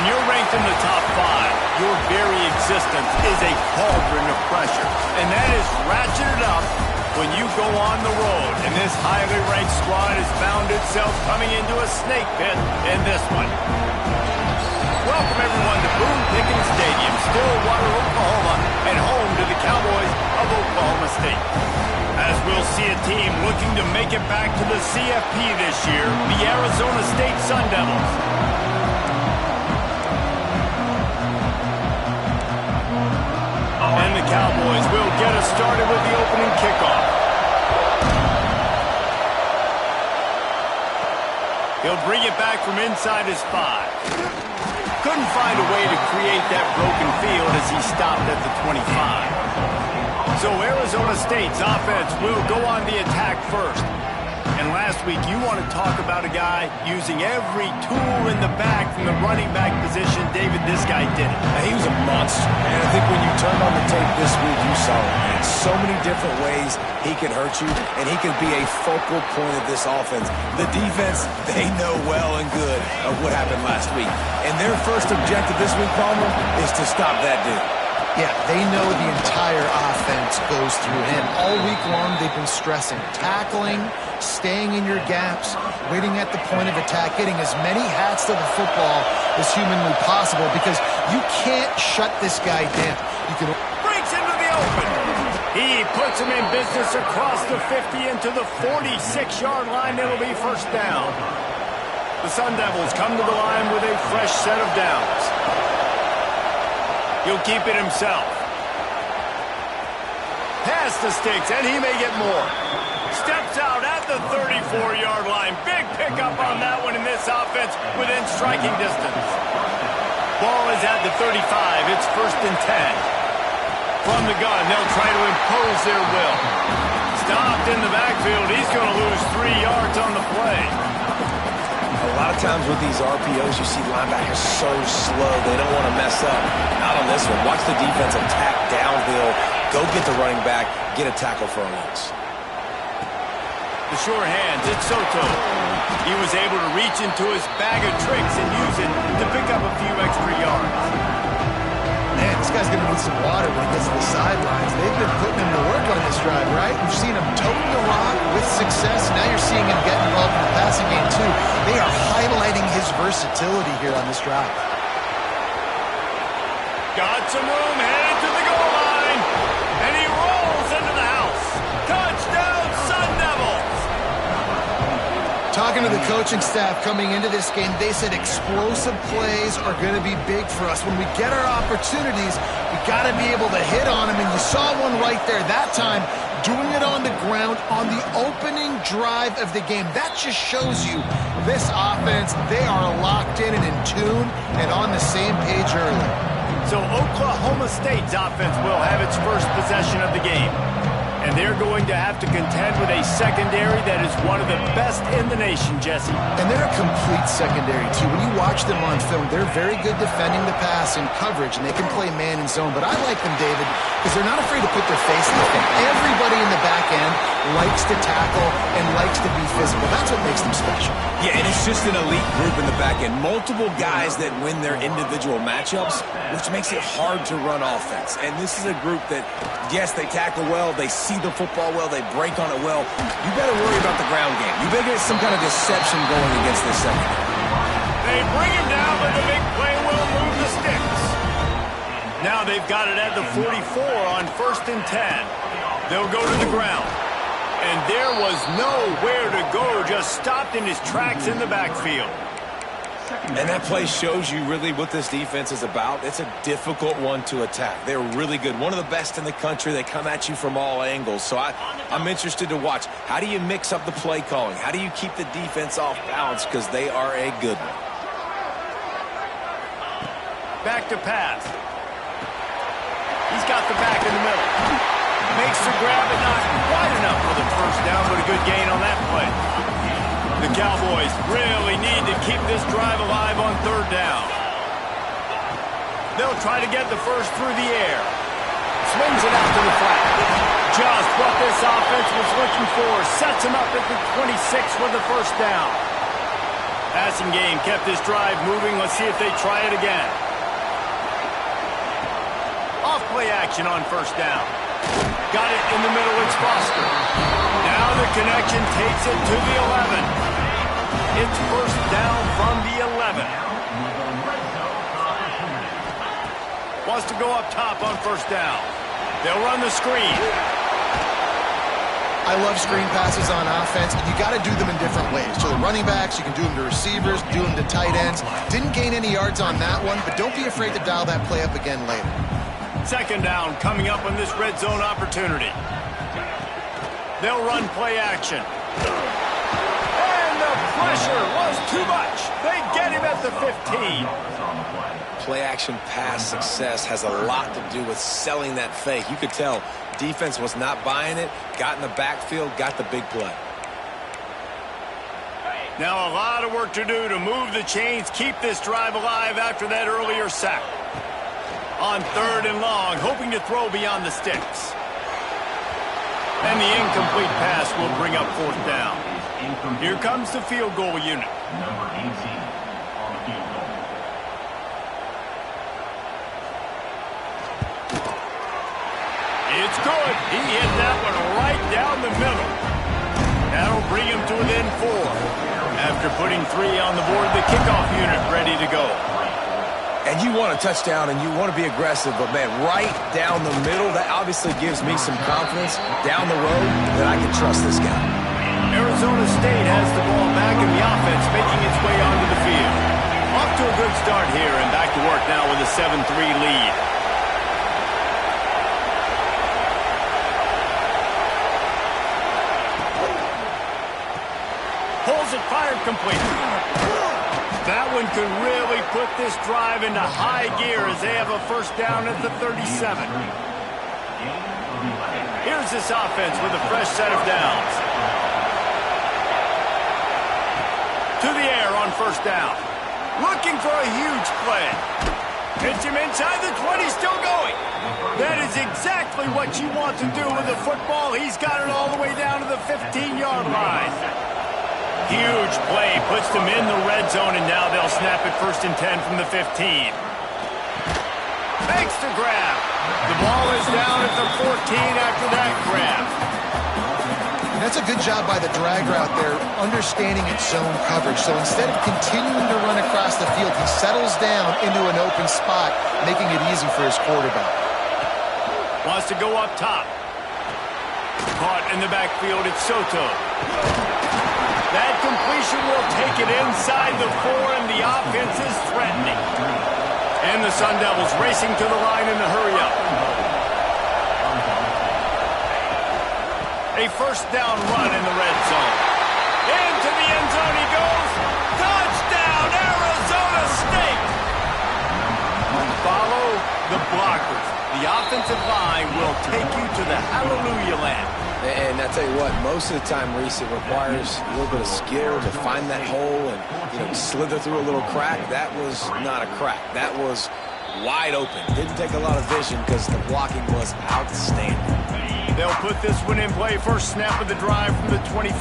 you're ranked in the top 5, your very existence is a cauldron of pressure. And that is ratcheted up when you go on the road. And this highly ranked squad has found itself coming into a snake pit in this one. Welcome, everyone, to Boone Pickens Stadium, Stillwater, Oklahoma, and home to the Cowboys of Oklahoma State. As we'll see a team looking to make it back to the CFP this year, the Arizona State Sun Devils. And the Cowboys will get us started with the opening kickoff. He'll bring it back from inside his 5. Couldn't find a way to create that broken field as he stopped at the 25. So Arizona State's offense will go on the attack first. And last week, you want to talk about a guy using every tool in the bag from the running back position. David, this guy did it. He was a monster. And I think when you turned on the tape this week, you saw it, man. So many different ways he could hurt you, and he could be a focal point of this offense. The defense, they know well and good of what happened last week. And their first objective this week, Palmer, is to stop that dude. Yeah, they know the entire offense goes through him. All week long, they've been stressing tackling, staying in your gaps, waiting at the point of attack, getting as many hats to the football as humanly possible because you can't shut this guy down. You can breaks into the open. He puts him in business across the 50 into the 46-yard line. It'll be first down. The Sun Devils come to the line with a fresh set of downs. He'll keep it himself. Pass the sticks, and he may get more. Steps out at the 34-yard line. Big pickup on that one in this offense within striking distance. Ball is at the 35. It's first and 10. From the gun, they'll try to impose their will. Stopped in the backfield. He's going to lose 3 yards on the play. A lot of times with these RPOs, you see linebackers so slow, they don't want to mess up. Not on this one. Watch the defense attack downhill, go get the running back, get a tackle for a loss. The sure hands, it's Soto. He was able to reach into his bag of tricks and use it to pick up a few extra yards. Man, this guy's going to need some water when he gets to the sidelines. They've been putting him to work on this drive, right? We've seen him toting the rock with success. Now you're seeing him get involved in the passing game, too. They are highlighting his versatility here on this drive. Got some room, headed to the goal line. And he rolls into the house. Touchdown, Sun Devils! Talking to the coaching staff coming into this game, they said explosive plays are going to be big for us. When we get our opportunities, we got to be able to hit on them. And you saw one right there that time, doing it on the ground on the opening drive of the game. That just shows you this offense, they are locked in and in tune and on the same page early. So Oklahoma State's offense will have its first possession of the game. And they're going to have to contend with a secondary that is one of the best in the nation, Jesse. And they're a complete secondary, too. When you watch them on film, they're very good defending the pass in coverage, and they can play man and zone. But I like them, David, because they're not afraid to put their face in the thing. Everybody in the back end likes to tackle and likes to be physical. That's what makes them special. Yeah, and it's just an elite group in the back end. Multiple guys that win their individual matchups, which makes it hard to run offense. And this is a group that, yes, they tackle well, they see the football well, they break on it well. You better worry about the ground game. You better get some kind of deception going against this secondary. They bring him down, but the big play will move the sticks. Now they've got it at the 44 on first and 10. They'll go to the ground. And there was nowhere to go, just stopped in his tracks in the backfield. And that play shows you really what this defense is about. It's a difficult one to attack. They're really good. One of the best in the country. They come at you from all angles. So I'm interested to watch. How do you mix up the play calling? How do you keep the defense off balance? Because they are a good one. Back to pass. He's got the back in the middle. Makes the grab and not quite enough for the first down, but a good gain on that play. The Cowboys really need to keep this drive alive on third down. They'll try to get the first through the air. Swings it out to the flat. Just what this offense was looking for. Sets him up at the 26 for the first down. Passing game kept this drive moving. Let's see if they try it again. Off play action on first down. Got it in the middle. It's Foster. Now the connection takes it to the 11. It's first down from the 11. Wants to go up top on first down. They'll run the screen. I love screen passes on offense, and you got to do them in different ways. To the running backs, you can do them to receivers, do them to tight ends. Didn't gain any yards on that one, but don't be afraid to dial that play up again later. Second down coming up on this red zone opportunity. They'll run play action. And the pressure was too much. They get him at the 15. Play action pass success has a lot to do with selling that fake. You could tell defense was not buying it, got in the backfield, got the big play. Now a lot of work to do to move the chains, keep this drive alive after that earlier sack. On third and long, hoping to throw beyond the sticks. And the incomplete pass will bring up fourth down. Here comes the field goal unit. Number 18 on the field goal. It's good. He hit that one right down the middle. That'll bring him to within 4. After putting 3 on the board, the kickoff unit ready to go. And you want a touchdown and you want to be aggressive, but man, right down the middle, that obviously gives me some confidence down the road that I can trust this guy. Arizona State has the ball back in the offense, making its way onto the field. Off to a good start here and back to work now with a 7-3 lead. Pulls it, fired complete. That one could really put this drive into high gear as they have a first down at the 37. Here's this offense with a fresh set of downs. To the air on first down. Looking for a huge play. Hits him inside the 20, still going. That is exactly what you want to do with the football. He's got it all the way down to the 15-yard line. Huge play, puts them in the red zone, and now they'll snap it first and 10 from the 15. Makes the grab. The ball is down at the 14 after that grab. And that's a good job by the drag route there, understanding its zone coverage. So instead of continuing to run across the field, he settles down into an open spot, making it easy for his quarterback. Wants to go up top. Caught in the backfield, it's Soto. That completion will take it inside the 4, and the offense is threatening. And the Sun Devils racing to the line in a hurry-up. A first down run in the red zone. Into the end zone he goes. Touchdown, Arizona State! Follow the blockers. The offensive line will take you to the hallelujah land. And I tell you what, most of the time, Reese, it requires a little bit of skill to find that hole and slither through a little crack. That was not a crack. That was wide open. Didn't take a lot of vision because the blocking was outstanding. They'll put this one in play. First snap of the drive from the 25.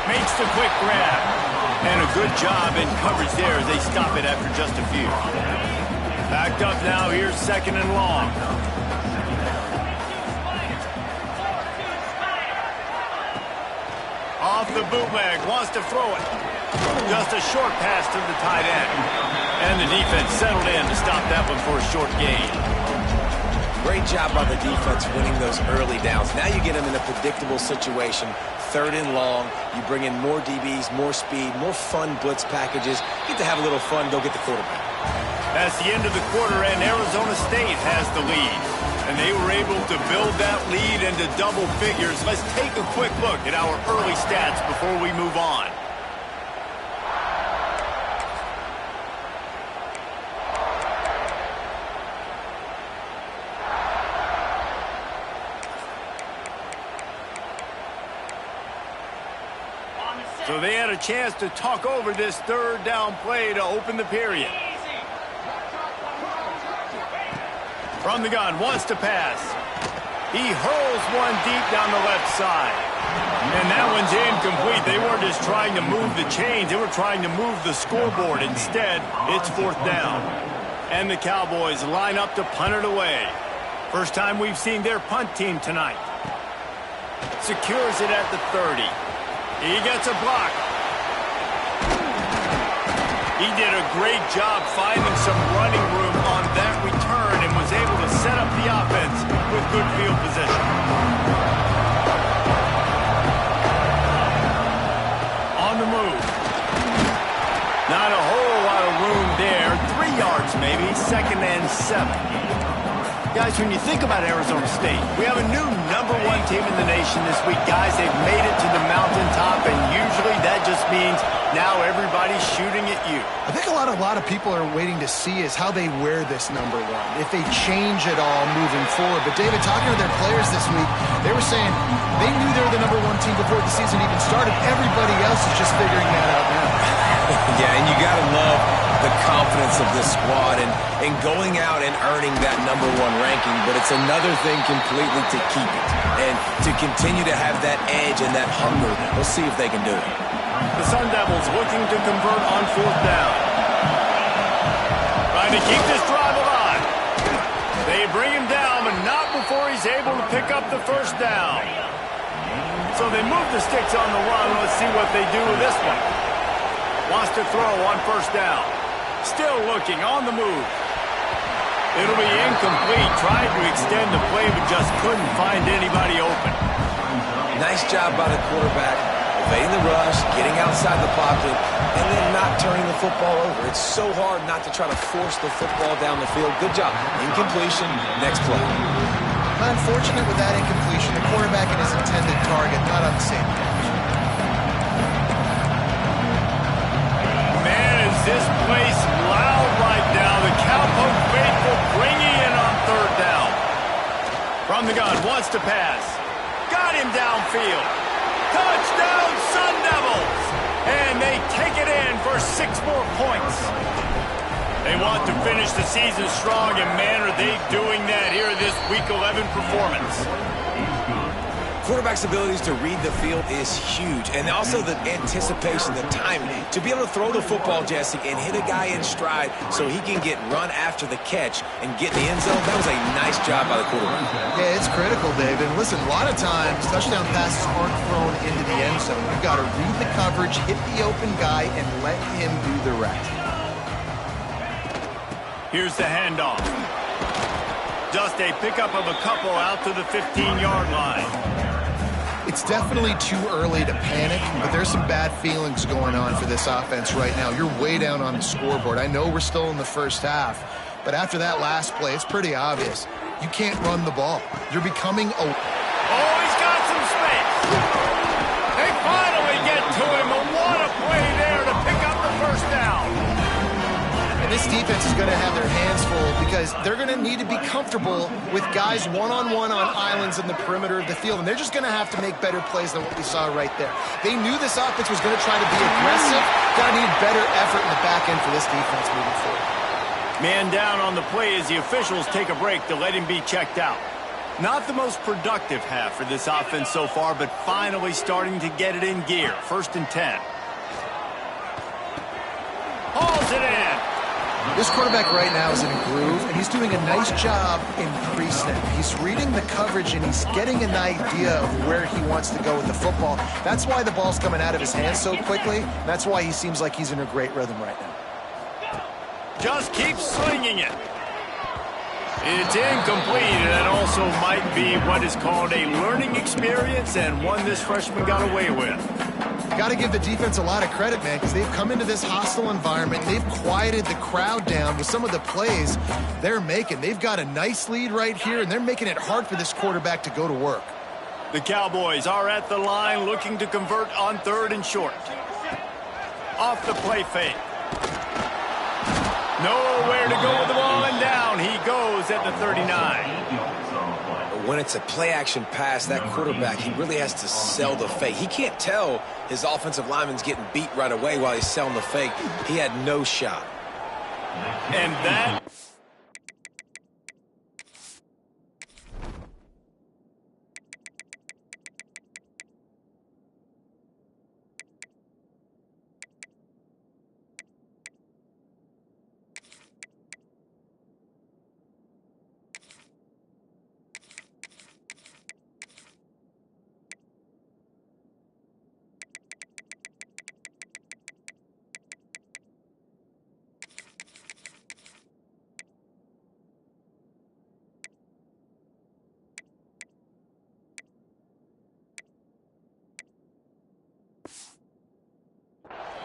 Makes the quick grab. And a good job in coverage there as they stop it after just a few. Backed up now, here's second and long. Off the bootleg, wants to throw it. Just a short pass to the tight end. And the defense settled in to stop that one for a short gain. Great job by the defense winning those early downs. Now you get them in a predictable situation. Third and long, you bring in more DBs, more speed, more fun blitz packages. Get to have a little fun, go get the quarterback. That's the end of the quarter, and Arizona State has the lead. And they were able to build that lead into double figures. Let's take a quick look at our early stats before we move on. So they had a chance to talk over this third down play to open the period. From the gun, wants to pass. He hurls one deep down the left side. And that one's incomplete. They weren't just trying to move the chains. They were trying to move the scoreboard. Instead, it's 4th down. And the Cowboys line up to punt it away. First time we've seen their punt team tonight. Secures it at the 30. He gets a block. He did a great job finding some running room on that return and was able to set up the offense with good field position. On the move. Not a whole lot of room there. 3 yards maybe, 2nd and 7. Guys, when you think about Arizona State, we have a new #1 team in the nation this week. Guys, they've made it to the mountaintop, and usually that just means now everybody's shooting at you. I think a lot of people are waiting to see is how they wear this #1, if they change it all moving forward. But, David, talking to their players this week, they were saying they knew they were the #1 team before the season even started. Everybody else is just figuring that out now. Yeah, and you got to love the confidence of this squad and going out and earning that #1 ranking, but it's another thing completely to keep it and to continue to have that edge and that hunger. We'll see if they can do it. The Sun Devils looking to convert on 4th down. Trying to keep this drive alive. They bring him down, but not before he's able to pick up the 1st down. So they move the sticks on the run. Let's see what they do with this one. Wants to throw on 1st down. Still looking on the move. It'll be incomplete. Tried to extend the play, but just couldn't find anybody open. Nice job by the quarterback, evading the rush, getting outside the pocket, and then not turning the football over. It's so hard not to try to force the football down the field. Good job. Incompletion. Next play. Unfortunate with that incompletion. The quarterback and his intended target not on the same page. This place loud right now. The Cowpoke faithful bringing in on 3rd down. From the gun, wants to pass. Got him downfield. Touchdown, Sun Devils! And they take it in for 6 more points. They want to finish the season strong, and man, are they doing that here this Week 11 performance. Quarterback's abilities to read the field is huge, and also the anticipation, the timing. To be able to throw the football, Jesse, and hit a guy in stride so he can get run after the catch and get in the end zone, that was a nice job by the quarterback. Yeah, it's critical, Dave. And listen, a lot of times, touchdown passes aren't thrown into the end zone. You've got to read the coverage, hit the open guy, and let him do the rest. Here's the handoff. Just a pickup of a couple out to the 15-yard line. It's definitely too early to panic, but there's some bad feelings going on for this offense right now. You're way down on the scoreboard. I know we're still in the first half, but after that last play, it's pretty obvious. You can't run the ball. You're becoming a... Oh, he's got some space. They finally get to him, and what a play there to pick up the 1st down. And this defense is going to have their hands full because they're going to need to be comfortable with guys one-on-one on islands in the perimeter of the field, and they're just going to have to make better plays than what we saw right there. They knew this offense was going to try to be aggressive. Going to need better effort in the back end for this defense moving forward. Man down on the play as the officials take a break to let him be checked out. Not the most productive half for this offense so far, but finally starting to get it in gear. 1st and 10. Hauls it in. This quarterback right now is in a groove, and he's doing a nice job in pre-snap. He's reading the coverage, and he's getting an idea of where he wants to go with the football. That's why the ball's coming out of his hands so quickly. That's why he seems like he's in a great rhythm right now. Just keep slinging it. It's incomplete, and that also might be what is called a learning experience, and one this freshman got away with. Got to give the defense a lot of credit, man, because they've come into this hostile environment. They've quieted the crowd down with some of the plays they're making. They've got a nice lead right here, and they're making it hard for this quarterback to go to work. The Cowboys are at the line looking to convert on 3rd and short. Off the play fake. Nowhere to go with the ball, and down he goes at the 39. When it's a play-action pass, that quarterback, he really has to sell the fake. He can't tell his offensive lineman's getting beat right away while he's selling the fake. He had no shot. And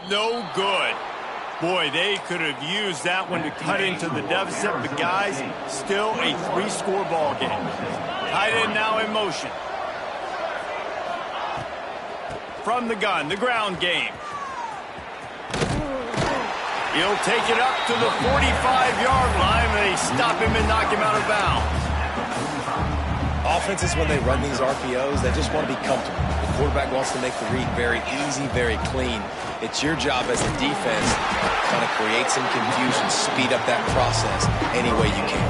No good. Boy, they could have used that one to cut into the deficit, but guys, still a 3-score ball game. Tight end now in motion. From the gun, the ground game. He'll take it up to the 45-yard line, and they stop him and knock him out of bounds. Offenses, when they run these RPOs, they just want to be comfortable. The quarterback wants to make the read very easy, very clean. It's your job as a defense to kind of create some confusion, speed up that process any way you can.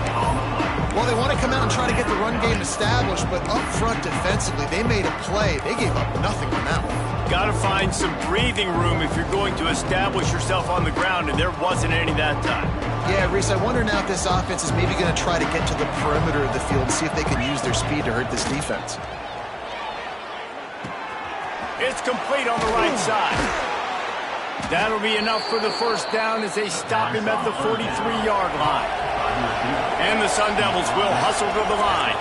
Well, they want to come out and try to get the run game established, but up front defensively, they made a play. They gave up nothing on that one. Got to find some breathing room if you're going to establish yourself on the ground, and there wasn't any that time. Yeah, Reese, I wonder now if this offense is maybe going to try to get to the perimeter of the field and see if they can use their speed to hurt this defense. It's complete on the right side. That'll be enough for the first down as they stop him at the 43-yard line. And the Sun Devils will hustle to the line.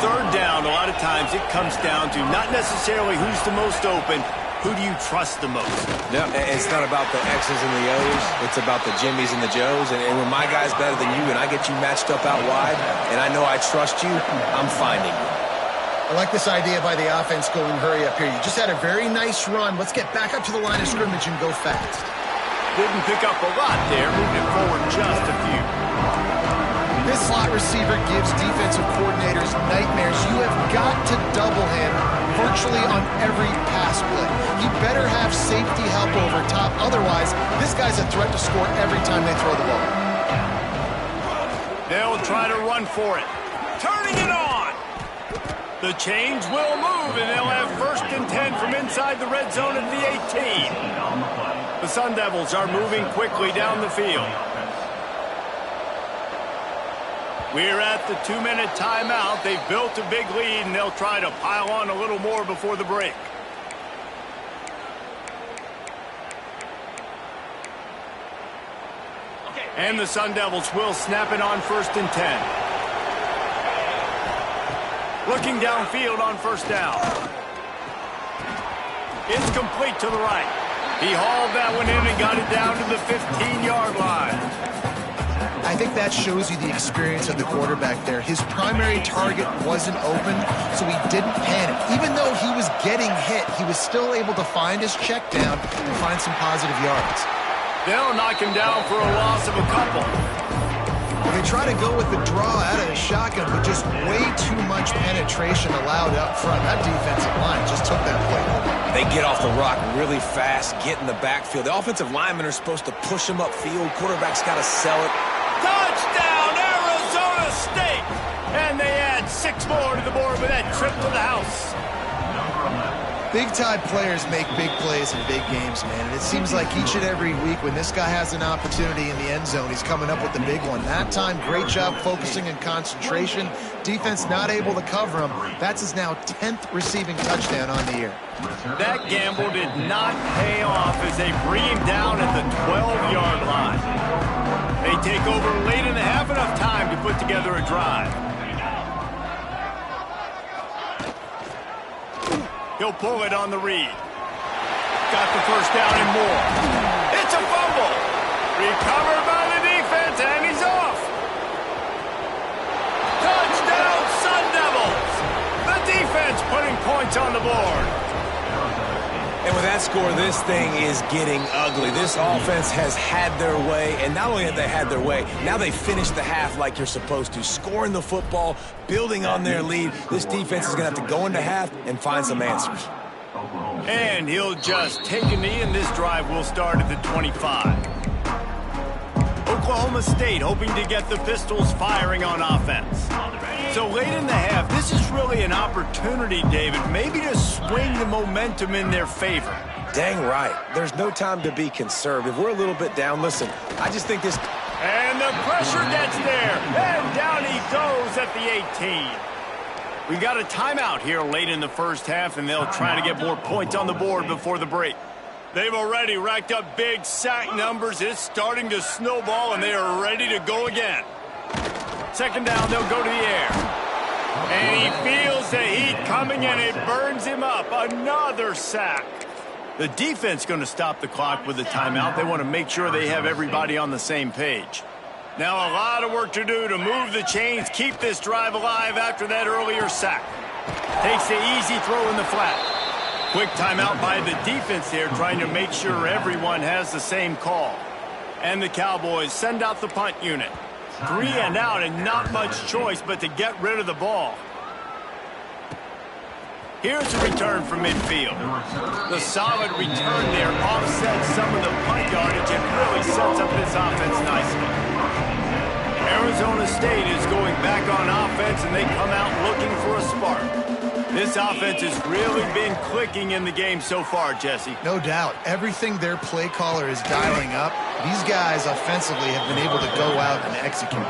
Third down, a lot of times it comes down to not necessarily who's the most open, who do you trust the most? No, it's not about the X's and the O's. It's about the Jimmies and the Joes. And when my guy's better than you and I get you matched up out wide and I know I trust you, I'm finding you. I like this idea by the offense going hurry up here. You just had a very nice run. Let's get back up to the line of scrimmage and go fast. Didn't pick up a lot there, moving it forward just a few. This slot receiver gives defensive coordinators nightmares. You have got to double him virtually on every pass play. He better have safety help over top. Otherwise, this guy's a threat to score every time they throw the ball. They'll try to run for it. Turning it on. The change will move, and they'll have 1st and 10 from inside the red zone at the 18. The Sun Devils are moving quickly down the field. We're at the 2-minute timeout. They've built a big lead, and they'll try to pile on a little more before the break. And the Sun Devils will snap it on 1st and 10. Looking downfield on 1st down. It's complete to the right. He hauled that one in and got it down to the 15-yard line. I think that shows you the experience of the quarterback there. His primary target wasn't open, so he didn't panic. Even though he was getting hit, he was still able to find his check down and find some positive yards. They'll knock him down for a loss of a couple. They try to go with the draw out of the shotgun, but just way too much penetration allowed up front. That defensive line just took that play. They get off the rock really fast, get in the backfield. The offensive linemen are supposed to push them upfield. Quarterback's got to sell it. Touchdown, Arizona State! And they add 6 more to the board with that trip to the house. Big-time players make big plays in big games, man. And it seems like each and every week when this guy has an opportunity in the end zone, he's coming up with the big one. That time, great job focusing and concentration. Defense not able to cover him. That's his now 10th receiving touchdown on the year. That gamble did not pay off as they bring him down at the 12-yard line. They take over late in the half, enough time to put together a drive. He'll pull it on the read. Got the 1st down and more. It's a fumble. Recovered by the defense, and he's off. Touchdown, Sun Devils. The defense putting points on the board. And with that score, this thing is getting ugly. This offense has had their way, and not only have they had their way, now they finished the half like you're supposed to, scoring the football, building on their lead. This defense is going to have to go into half and find some answers. And he'll just take a knee, and this drive will start at the 25. Oklahoma State hoping to get the Pistols firing on offense. So late in the half, this is really an opportunity, David, maybe to swing the momentum in their favor. Dang right. There's no time to be conservative. We're a little bit down. Listen, I just think this... And the pressure gets there, and down he goes at the 18. We got a timeout here late in the first half, and they'll try to get more points on the board before the break. They've already racked up big sack numbers. It's starting to snowball, and they are ready to go again. 2nd down, they'll go to the air. And he feels the heat coming, and it burns him up. Another sack. The defense going to stop the clock with the timeout. They want to make sure they have everybody on the same page. Now a lot of work to do to move the chains, keep this drive alive after that earlier sack. Takes the easy throw in the flat. Quick timeout by the defense here, trying to make sure everyone has the same call. And the Cowboys send out the punt unit. 3 and out, and not much choice but to get rid of the ball. Here's a return from midfield. The solid return there offsets some of the punt yardage and really sets up this offense nicely. Arizona State is going back on offense, and they come out looking for a spark. This offense has really been clicking in the game so far, Jesse. No doubt. Everything their play caller is dialing up, these guys offensively have been able to go out and execute.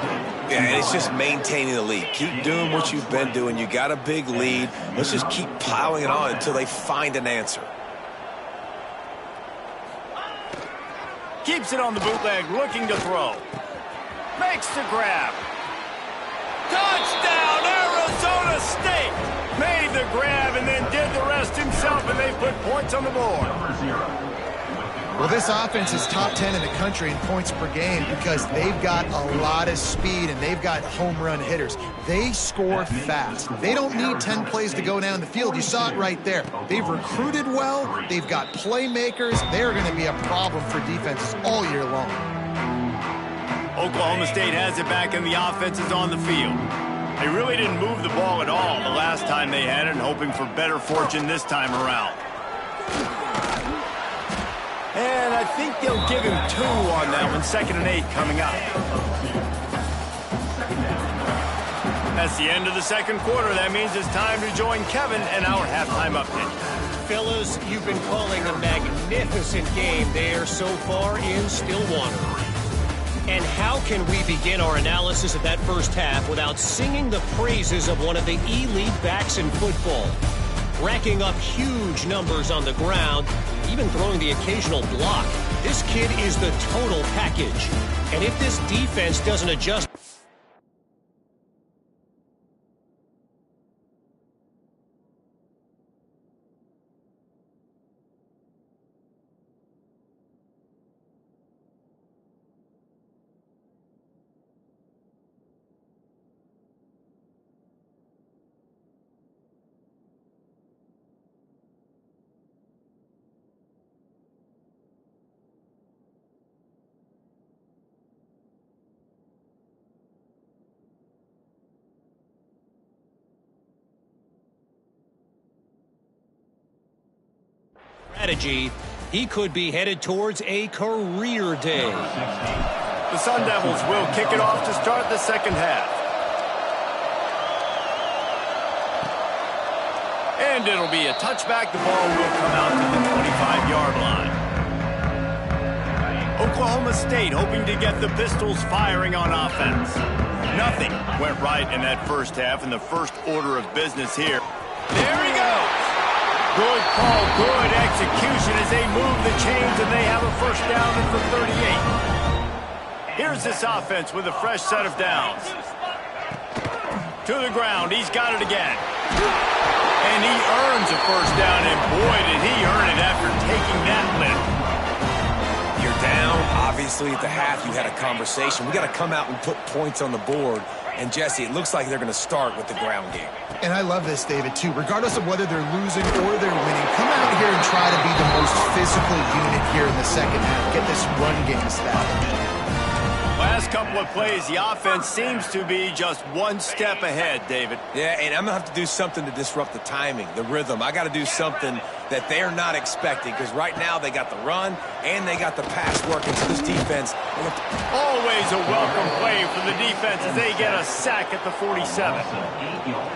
Yeah, and it's just maintaining the lead. Keep doing what you've been doing. You got a big lead. Let's just keep piling it on until they find an answer. Keeps it on the bootleg, looking to throw. Makes the grab. Touchdown, Arizona State! Made the grab and then did the rest himself, and they put points on the board. Well, this offense is top 10 in the country in points per game because they've got a lot of speed and they've got home run hitters. They score fast. They don't need 10 plays to go down the field. You saw it right there. They've recruited well. They've got playmakers. They're going to be a problem for defenses all year long. Oklahoma State has it back, and the offense is on the field. They really didn't move the ball at all the last time they had it, and hoping for better fortune this time around. And I think they'll give him 2 on that one. 2nd and 8 coming up. That's the end of the second quarter. That means it's time to join Kevin and our halftime update. Fellas, you've been calling a magnificent game there so far in Stillwater. And how can we begin our analysis of that first half without singing the praises of one of the elite backs in football? Racking up huge numbers on the ground, even throwing the occasional block. This kid is the total package. And if this defense doesn't adjust... strategy, he could be headed towards a career day. The Sun Devils will kick it off to start the second half. And it'll be a touchback. The ball will come out to the 25-yard line. Oklahoma State hoping to get the Pistols firing on offense. Nothing went right in that first half in the first order of business here. There he goes. Good call, good execution as they move the chains, and they have a first down at the 38. Here's this offense with a fresh set of downs. To the ground, he's got it again. And he earns a first down, and boy, did he earn it after taking that lift. You're down. Obviously, at the half, you had a conversation. We got to come out and put points on the board. And, Jesse, it looks like they're going to start with the ground game. And I love this, David, too. Regardless of whether they're losing or they're winning, come out here and try to be the most physical unit here in the second half. Get this run game established. Last couple of plays, the offense seems to be just one step ahead, David. Yeah, and I'm going to have to do something to disrupt the timing, the rhythm. I got to do something that they're not expecting, because right now they got the run and they got the pass working. So this defense... Always a welcome play for the defense as they get a sack at the 47.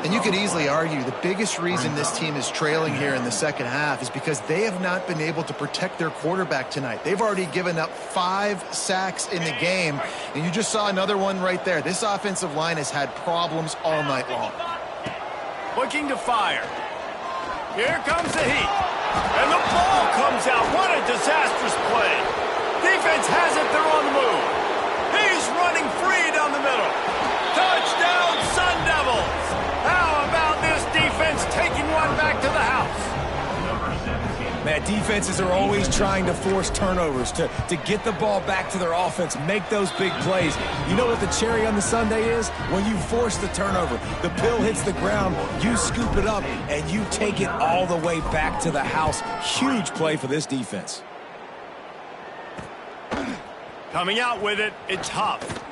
And you could easily argue the biggest reason this team is trailing here in the second half is because they have not been able to protect their quarterback tonight. They've already given up 5 sacks in the game, and you just saw another one right there. This offensive line has had problems all night long. Looking to fire. Here comes the heat. And the ball comes out. What a disastrous play. Defense has it. They're on the move. He's running free down the middle. Touchdown, Sun Devils. How about this defense taking one back to the house? Man, Yeah, defenses are always trying to force turnovers, to get the ball back to their offense, make those big plays. You know what the cherry on the sundae is? When you force the turnover, the pill hits the ground, you scoop it up, and you take it all the way back to the house. Huge play for this defense. Coming out with it, it's Huff.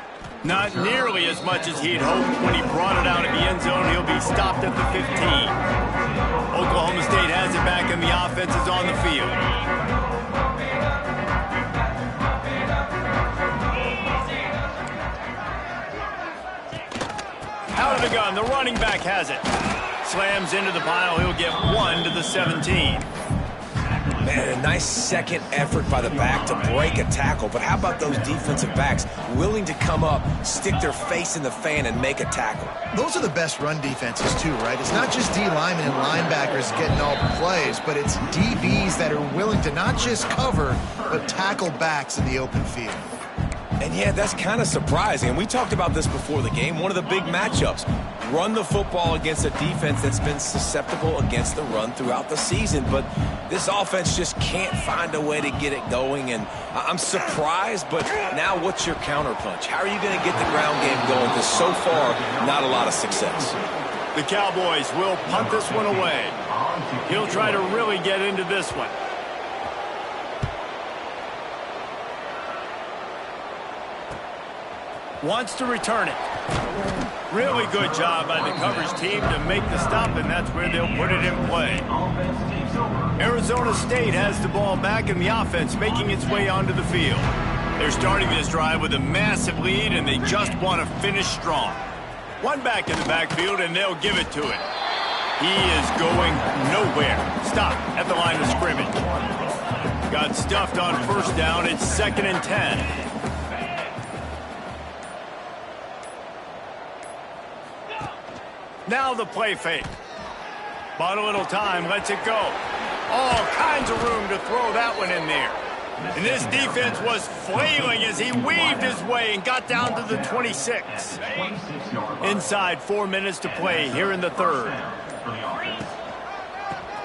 Not nearly as much as he'd hoped. When he brought it out of the end zone, he'll be stopped at the 15. Oklahoma State has it back, and the offense is on the field. Out of the gun, the running back has it. Slams into the pile, he'll get 1 to the 17. Man, a nice second effort by the back to break a tackle. But how about those defensive backs willing to come up, stick their face in the fan, and make a tackle? Those are the best run defenses, too, right? It's not just D linemen and linebackers getting all the plays, but it's DBs that are willing to not just cover, but tackle backs in the open field. And yeah, that's kind of surprising. And we talked about this before the game. One of the big matchups. Run the football against a defense that's been susceptible against the run throughout the season. But this offense just can't find a way to get it going. And I'm surprised, but now what's your counterpunch? How are you going to get the ground game going? Because so far, not a lot of success. The Cowboys will punt this one away. He'll try to really get into this one. Wants to return it. Really good job by the coverage team to make the stop, and that's where they'll put it in play. Arizona State has the ball back, and the offense making its way onto the field. They're starting this drive with a massive lead, and they just want to finish strong. One back in the backfield, and they'll give it to it. He is going nowhere. Stop at the line of scrimmage. Got stuffed on first down. It's 2nd and 10. Now the play fake. Bought a little time, lets it go. All kinds of room to throw that one in there. And this defense was flailing as he weaved his way and got down to the 26. Inside 4 minutes to play here in the third.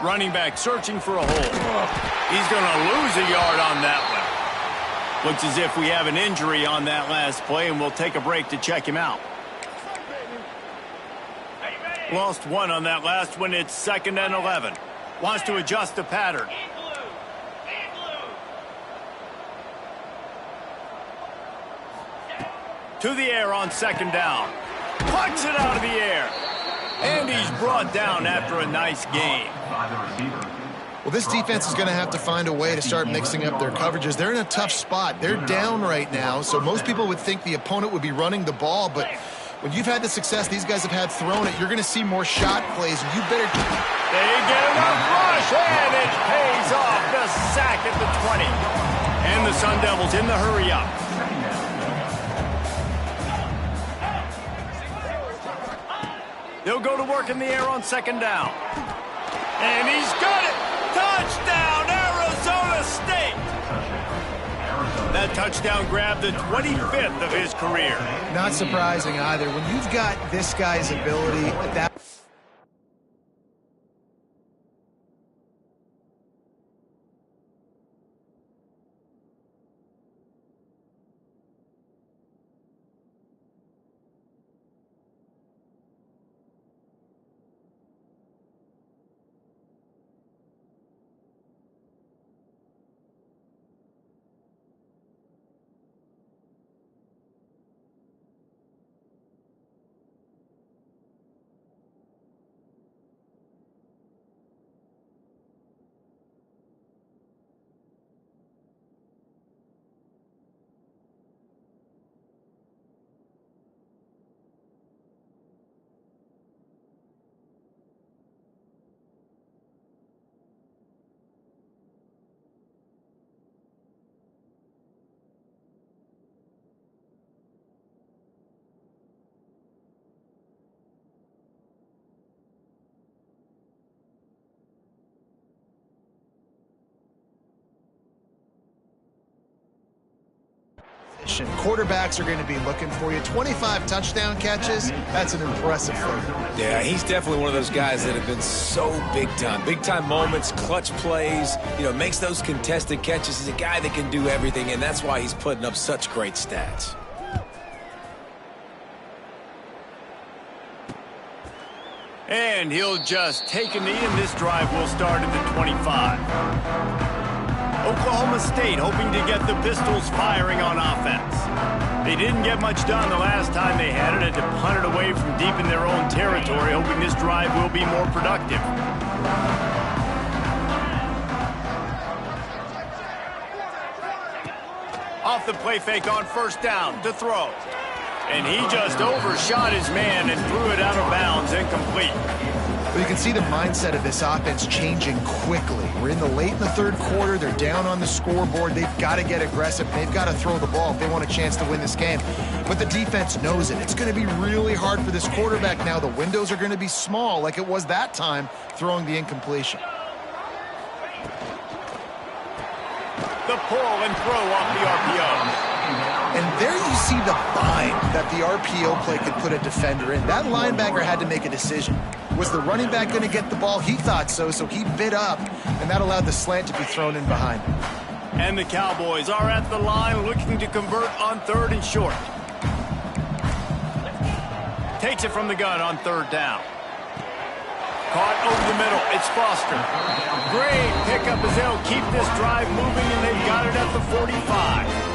Running back searching for a hole. He's going to lose a yard on that one. Looks as if we have an injury on that last play, and we'll take a break to check him out. Lost 1 on that last one. It's 2nd and 11. Wants to adjust the pattern. To the air on 2nd down. Plucks it out of the air. And he's brought down after a nice game. Well, this defense is going to have to find a way to start mixing up their coverages. They're in a tough spot. They're down right now, so most people would think the opponent would be running the ball, but when you've had the success these guys have had throwing it, you're going to see more shot plays. You better... They get enough rush, and it pays off. The sack at the 20. And the Sun Devils in the hurry-up. They'll go to work in the air on 2nd down. And he's got it! Touchdown, Arizona State! That touchdown grabbed the 25th of his career. Not surprising either. When you've got this guy's ability at that catch, and quarterbacks are going to be looking for you. 25 touchdown catches, that's an impressive thing. Yeah, he's definitely one of those guys that have been so big time. Big time moments, clutch plays, makes those contested catches. He's a guy that can do everything, and that's why he's putting up such great stats. And he'll just take a knee, and this drive will start at the 25. Oklahoma State hoping to get the Pistols firing on offense. They didn't get much done the last time they had it, had to punt it away from deep in their own territory, hoping this drive will be more productive. Off the play fake on first down to throw. And he just overshot his man and threw it out of bounds, incomplete. Well, you can see the mindset of this offense changing quickly. We're in the third quarter. They're down on the scoreboard. They've got to get aggressive. They've got to throw the ball if they want a chance to win this game. But the defense knows it. It's going to be really hard for this quarterback now. The windows are going to be small like it was that time throwing the incompletion. The pull and throw off the RPO. And there you see the bind that the RPO play could put a defender in. That linebacker had to make a decision. Was the running back going to get the ball? He thought so he bit up, and that allowed the slant to be thrown in behind him. And the Cowboys are at the line looking to convert on third and short. Takes it from the gun on third down. Caught over the middle. It's Foster. Great pickup as they'll keep this drive moving, and they've got it at the 45.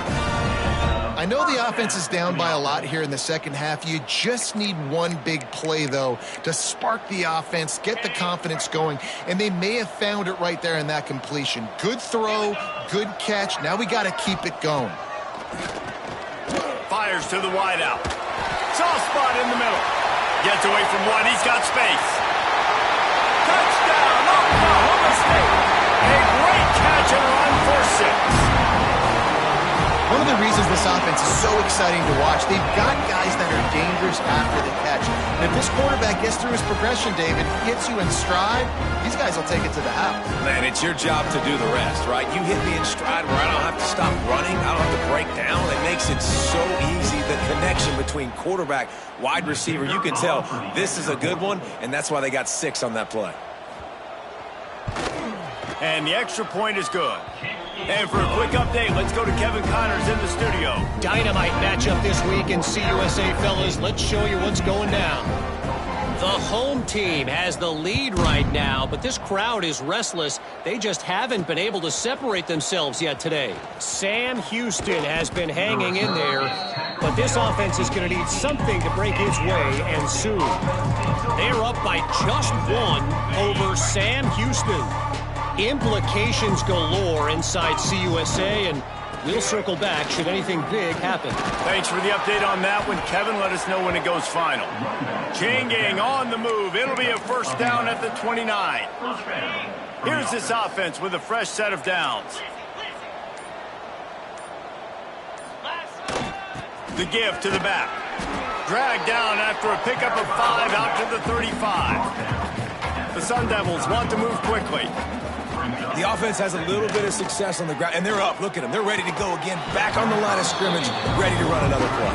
I know the offense is down by a lot here in the second half. You just need one big play, though, to spark the offense, get the confidence going, and they may have found it right there in that completion. Good throw, good catch. Now we got to keep it going. Fires to the wideout. Soft spot in the middle. Gets away from one. He's got space. Touchdown, Oklahoma State. A great catch and run for 6. One of the reasons this offense is so exciting to watch, they've got guys that are dangerous after the catch. And if this quarterback gets through his progression, David, hits you in stride, these guys will take it to the house. Man, it's your job to do the rest, right? You hit me in stride where I don't have to stop running. I don't have to break down. It makes it so easy. The connection between quarterback, wide receiver, you can tell this is a good one, and that's why they got 6 on that play. And the extra point is good. And for a quick update, let's go to Kevin Connors in the studio. Dynamite matchup this week in CUSA, fellas. Let's show you what's going down. The home team has the lead right now, but this crowd is restless. They just haven't been able to separate themselves yet today. Sam Houston has been hanging in there, but this offense is going to need something to break its way, and soon. They're up by just 1 over Sam Houston. Implications galore inside CUSA, and we'll circle back should anything big happen. Thanks for the update on that one, Kevin. Let us know when it goes final. Chain gang on the move. It'll be a first down at the 29. Here's this offense with a fresh set of downs. The give to the back. Dragged down after a pickup of 5 out to the 35. The Sun Devils want to move quickly. The offense has a little bit of success on the ground, and they're up. Look at them. They're ready to go again, back on the line of scrimmage, ready to run another play.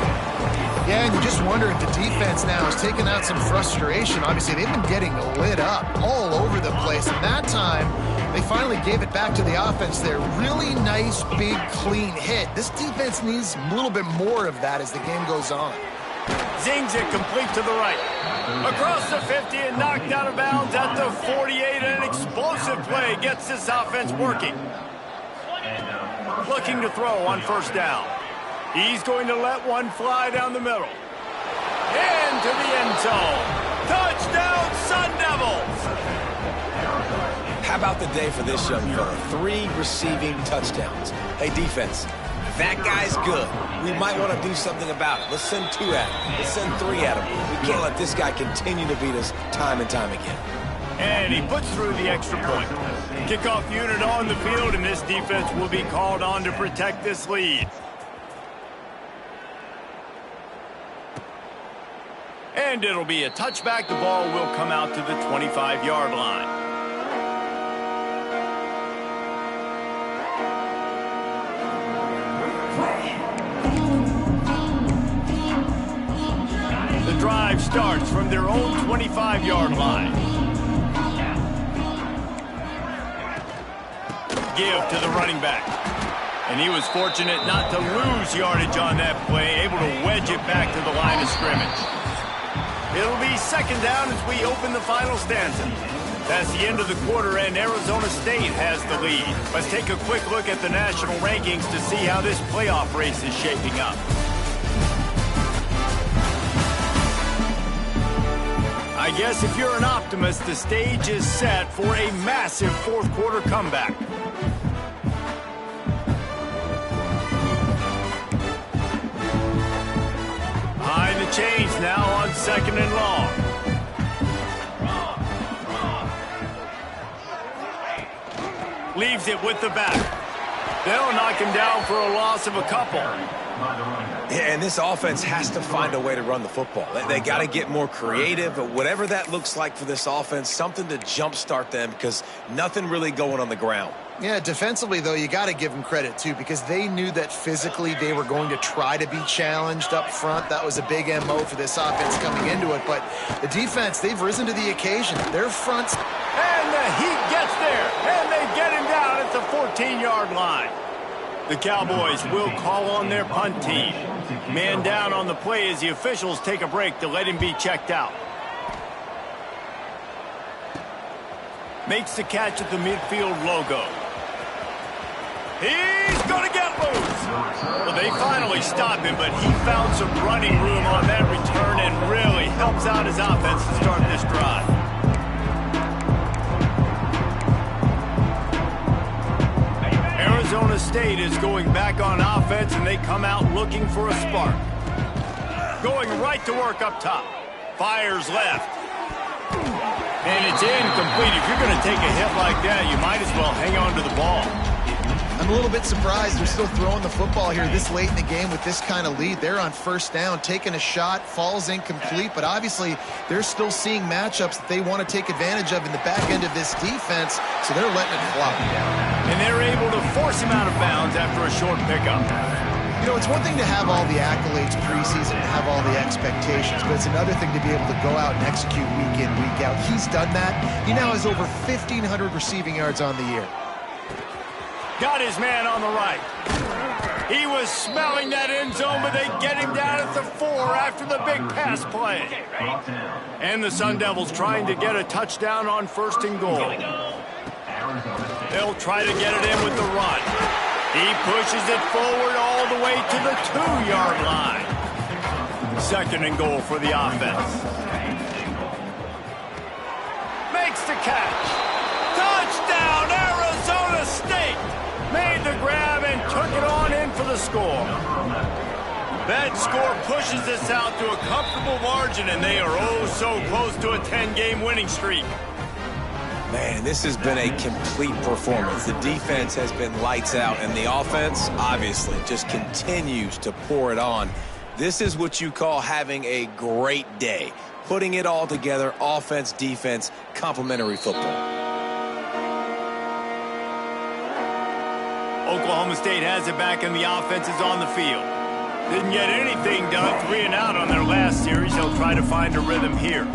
Yeah, and you just wonder if the defense now is taking out some frustration. Obviously, they've been getting lit up all over the place, and that time they finally gave it back to the offense there. Really nice, big, clean hit. This defense needs a little bit more of that as the game goes on. Zings it complete to the right. Across the 50 and knocked out of bounds at the 48. An explosive play gets this offense working. Looking to throw on first down. He's going to let one fly down the middle. Into the end zone. Touchdown, Sun Devils! How about the day for this young fella? 3 receiving touchdowns. Hey, defense. That guy's good. We might want to do something about it. Let's send 2 at him. Let's send 3 at him. We can't let this guy continue to beat us time and time again. And he puts through the extra point. Kickoff unit on the field, and this defense will be called on to protect this lead. And it'll be a touchback. The ball will come out to the 25-yard line. drive starts from their own 25-yard line. Give to the running back. And he was fortunate not to lose yardage on that play, able to wedge it back to the line of scrimmage. It'll be second down as we open the final stanza. That's the end of the quarter, and Arizona State has the lead. Let's take a quick look at the national rankings to see how this playoff race is shaping up. I guess if you're an optimist, the stage is set for a massive fourth-quarter comeback. Behind the chains now on second and long. Leaves it with the back. They'll knock him down for a loss of a couple. Yeah, and this offense has to find a way to run the football. They got to get more creative, but whatever that looks like for this offense, something to jumpstart them because nothing really going on the ground. Yeah, defensively, though, you got to give them credit, too, because they knew that physically they were going to try to be challenged up front. That was a big MO for this offense coming into it. But the defense, they've risen to the occasion. Their fronts. And the heat gets there, and they get him down at the 14-yard line. The Cowboys will call on their punt team. Man down on the play as the officials take a break to let him be checked out. Makes the catch at the midfield logo. He's going to get loose. Well, they finally stop him, but he found some running room on that return and really helps out his offense to start this drive. Arizona State is going back on offense, and they come out looking for a spark. Going right to work up top. Fires left. And it's incomplete. If you're going to take a hit like that, you might as well hang on to the ball. I'm a little bit surprised they're still throwing the football here this late in the game with this kind of lead. They're on first down, taking a shot, falls incomplete, but obviously they're still seeing matchups that they want to take advantage of in the back end of this defense, so they're letting it flop. And they're able to force him out of bounds after a short pickup. You know, it's one thing to have all the accolades preseason and have all the expectations, but it's another thing to be able to go out and execute week in, week out. He's done that. He now has over 1,500 receiving yards on the year. Got his man on the right. He was smelling that end zone, but they get him down at the 4 after the big pass play. And the Sun Devils trying to get a touchdown on first and goal. They'll try to get it in with the run. He pushes it forward all the way to the 2-yard line. Second and goal for the offense. Makes the catch. Touchdown, Arizona State! Made the grab and took it on in for the score. That score pushes this out to a comfortable margin, and they are oh so close to a 10-game winning streak. Man, this has been a complete performance. The defense has been lights out, and the offense, obviously, just continues to pour it on. This is what you call having a great day. Putting it all together, offense, defense, complementary football. Oklahoma State has it back, and the offense is on the field. Didn't get anything done, 3 and out on their last series. They'll try to find a rhythm here.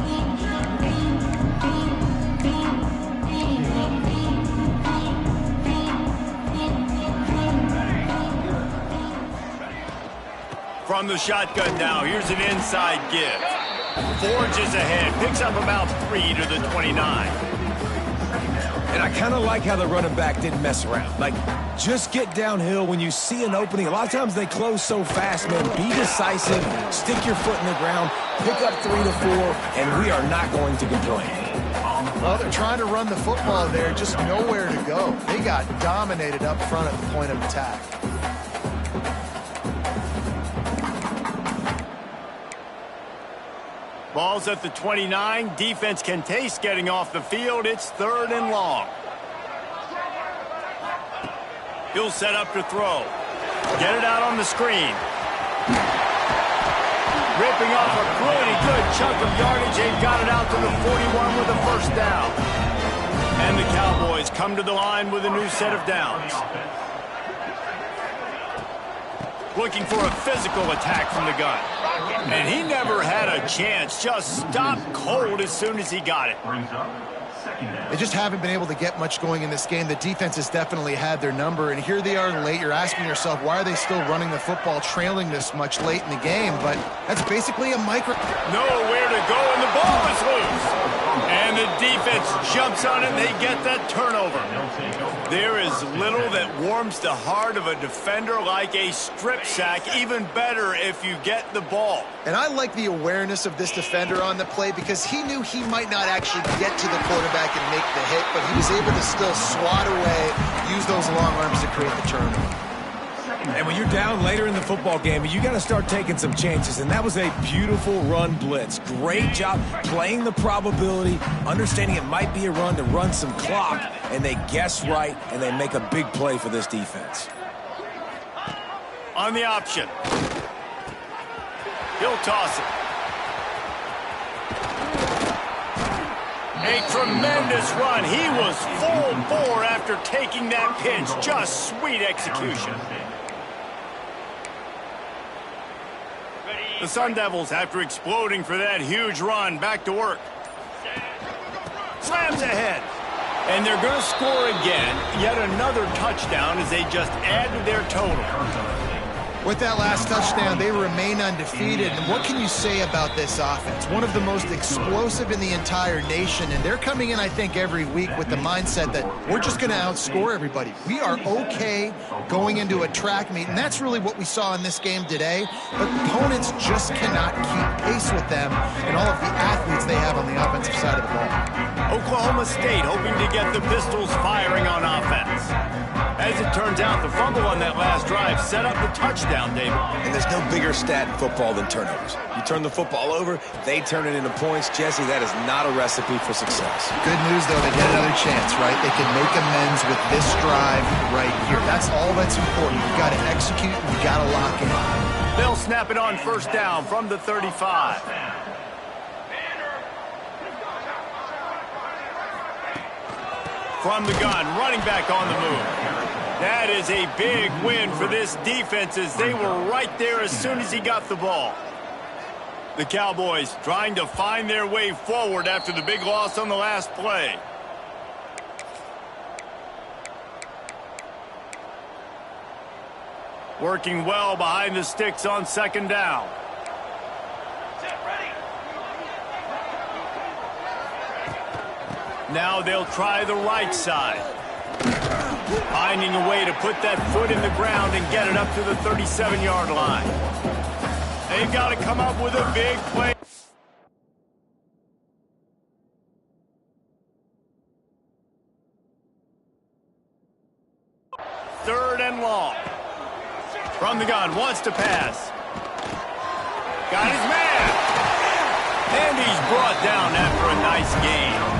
From the shotgun now, here's an inside give. Forges ahead, picks up about 3 to the 29. And I kind of like how the running back didn't mess around. Like, just get downhill when you see an opening. A lot of times they close so fast, man. Be decisive, stick your foot in the ground, pick up 3 to 4, and we are not going to complain. Well, they're trying to run the football there, just nowhere to go. They got dominated up front at the point of attack. Ball's at the 29. Defense can taste getting off the field. It's 3rd and long. He'll set up to throw. Get it out on the screen. Ripping off a pretty good chunk of yardage. They've got it out to the 41 with a first down. And the Cowboys come to the line with a new set of downs. Looking for a physical attack from the gun. And he never had a chance. Just stopped cold as soon as he got it. Brings up second down. They just haven't been able to get much going in this game. The defense has definitely had their number, and here they are late. You're asking yourself, why are they still running the football trailing this much late in the game? But that's basically a micro. Nowhere to go, and the ball is loose. And the defense jumps on it, and they get that turnover. There is little that warms the heart of a defender like a strip sack. Even better if you get the ball. And I like the awareness of this defender on the play because he knew he might not actually get to the quarterback and make the hit, but he was able to still swat away, use those long arms to create the turnover. And when you're down later in the football game, you got to start taking some chances. And that was a beautiful run blitz. Great job playing the probability, understanding it might be a run to run some clock. And they guess right, and they make a big play for this defense. On the option. He'll toss it. A tremendous run. He was full bore after taking that pitch. Just sweet execution. The Sun Devils, after exploding for that huge run, back to work. Slams ahead. And they're going to score again. Yet another touchdown as they just add to their total. With that last touchdown, they remain undefeated. And what can you say about this offense? One of the most explosive in the entire nation. And they're coming in, I think, every week with the mindset that we're just going to outscore everybody. We are okay going into a track meet. And that's really what we saw in this game today. But opponents just cannot keep pace with them and all of the athletes they have on the offensive side of the ball. Oklahoma State hoping to get the Pistols firing on offense. As it turns out, the fumble on that last drive set up the touchdown, David. And there's no bigger stat in football than turnovers. You turn the football over, they turn it into points. Jesse, that is not a recipe for success. Good news, though, they get another chance, right? They can make amends with this drive right here. That's all that's important. You've got to execute, and you've got to lock in. They'll snap it on first down from the 35. From the gun, running back on the move. That is a big win for this defense as they were right there as soon as he got the ball. The Cowboys trying to find their way forward after the big loss on the last play. Working well behind the sticks on second down. Now they'll try the right side. Finding a way to put that foot in the ground and get it up to the 37-yard line. They've got to come up with a big play. Third and long. From the gun, wants to pass. Got his man. And he's brought down after a nice gain.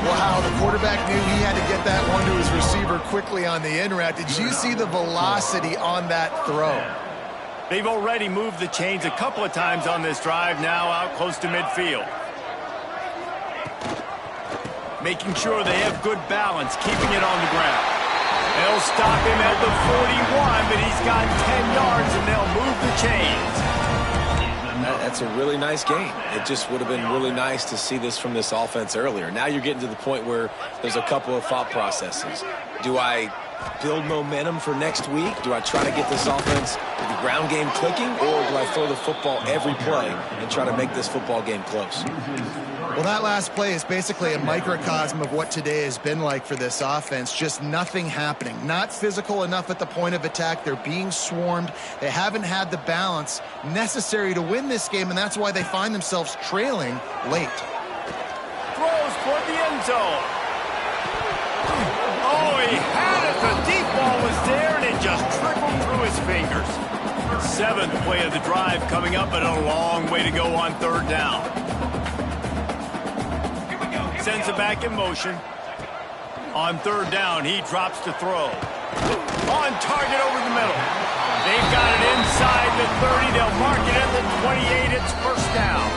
Wow, the quarterback knew he had to get that one to his receiver quickly on the in route. Did you see the velocity on that throw? They've already moved the chains a couple of times on this drive, now out close to midfield. Making sure they have good balance, keeping it on the ground. They'll stop him at the 41, but he's got 10 yards, and they'll move the chains. That's a really nice game. It just would have been really nice to see this from this offense earlier. Now you're getting to the point where there's a couple of thought processes. Do I build momentum for next week? Do I try to get this offense with the ground game clicking, or do I throw the football every play and try to make this football game close? Well, that last play is basically a microcosm of what today has been like for this offense. Just nothing happening. Not physical enough at the point of attack. They're being swarmed. They haven't had the balance necessary to win this game, and that's why they find themselves trailing late. Throws toward the end zone. Oh, he had it. The deep ball was there, and it just trickled through his fingers. Seventh play of the drive coming up, but a long way to go on third down. Sends it back in motion. On third down, he drops to throw. On target over the middle. They've got it inside the 30. They'll mark it at the 28. It's first down.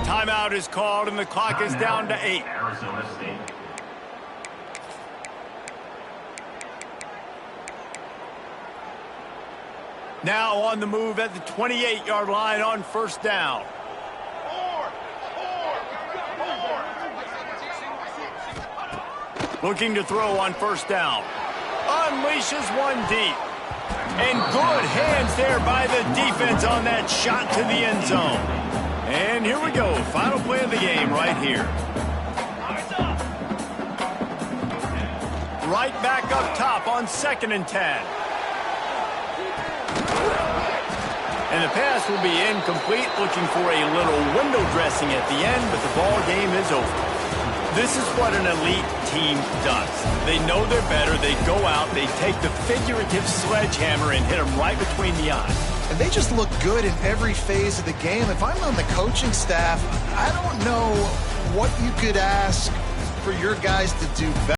Timeout is called, and the clock is down to 8. Arizona State. Now on the move at the 28-yard line on first down. Looking to throw on first down. Unleashes one deep. And good hands there by the defense on that shot to the end zone. And here we go. Final play of the game right here. Right back up top on 2nd and 10. And the pass will be incomplete, looking for a little window dressing at the end, but the ball game is over. This is what an elite team does. They know they're better. They go out, they take the figurative sledgehammer and hit them right between the eyes. And they just look good in every phase of the game. If I'm on the coaching staff, I don't know what you could ask for your guys to do better.